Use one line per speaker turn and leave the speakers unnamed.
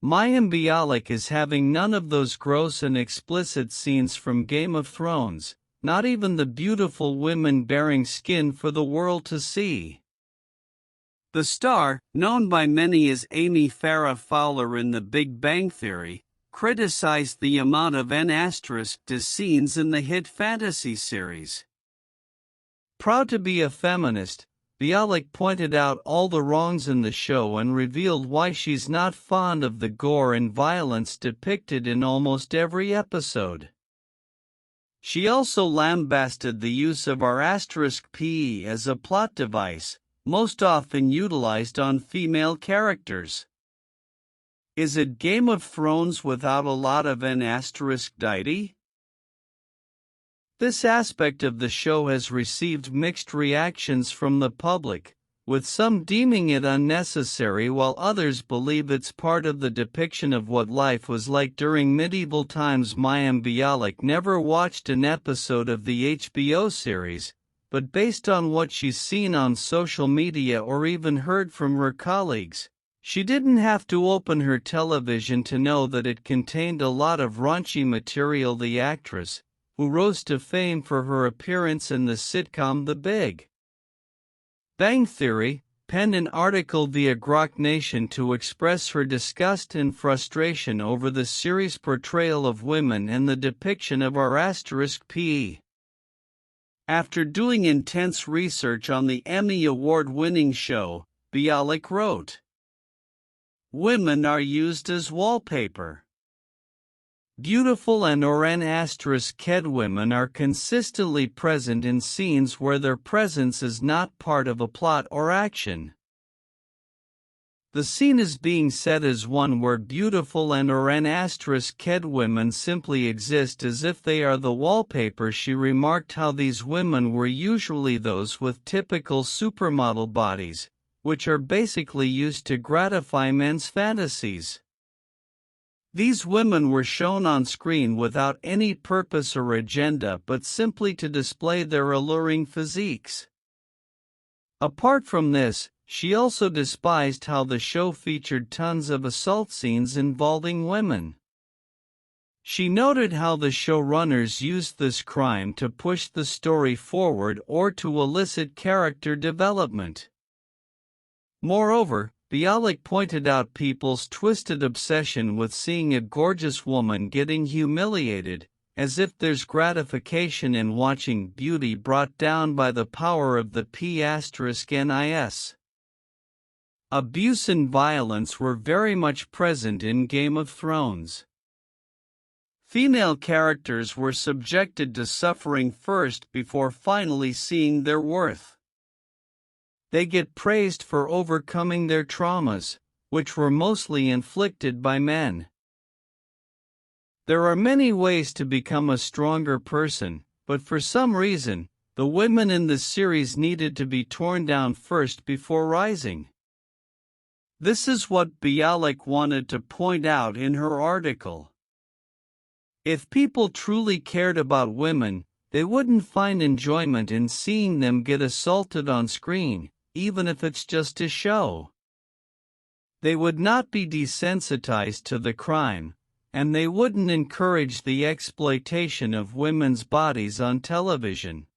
Mayim Bialik is having none of those gross and explicit scenes from Game of Thrones, not even the beautiful women bearing skin for the world to see. The star, known by many as Amy Farrah Fowler in The Big Bang Theory, criticized the amount of N***ed scenes in the hit fantasy series. Proud to be a feminist, Bialik pointed out all the wrongs in the show and revealed why she's not fond of the gore and violence depicted in almost every episode. She also lambasted the use of R***P as a plot device, most often utilized on female characters. Is it Game of Thrones without a lot of N***ity? This aspect of the show has received mixed reactions from the public, with some deeming it unnecessary while others believe it's part of the depiction of what life was like during medieval times. Mayim Bialik never watched an episode of the HBO series, but based on what she's seen on social media or even heard from her colleagues, she didn't have to open her television to know that it contained a lot of raunchy material. The actress, who rose to fame for her appearance in the sitcom The Big Bang Theory, penned an article via Grok Nation to express her disgust and frustration over the series' portrayal of women and the depiction of R***P. After doing intense research on the Emmy Award-winning show, Bialik wrote, "Women are used as wallpaper. Beautiful and or N***ed women are consistently present in scenes where their presence is not part of a plot or action. The scene is being set as one where beautiful and or N***ed women simply exist as if they are the wallpaper." She remarked how these women were usually those with typical supermodel bodies, which are basically used to gratify men's fantasies. These women were shown on screen without any purpose or agenda but simply to display their alluring physiques. Apart from this, she also despised how the show featured tons of assault scenes involving women. She noted how the showrunners used this crime to push the story forward or to elicit character development. Moreover, Bialik pointed out people's twisted obsession with seeing a gorgeous woman getting humiliated, as if there's gratification in watching beauty brought down by the power of the P***nis. Abuse and violence were very much present in Game of Thrones. Female characters were subjected to suffering first before finally seeing their worth. They get praised for overcoming their traumas, which were mostly inflicted by men. There are many ways to become a stronger person, but for some reason, the women in the series needed to be torn down first before rising. This is what Bialik wanted to point out in her article. If people truly cared about women, they wouldn't find enjoyment in seeing them get assaulted on screen, even if it's just a show. They would not be desensitized to the crime, and they wouldn't encourage the exploitation of women's bodies on television.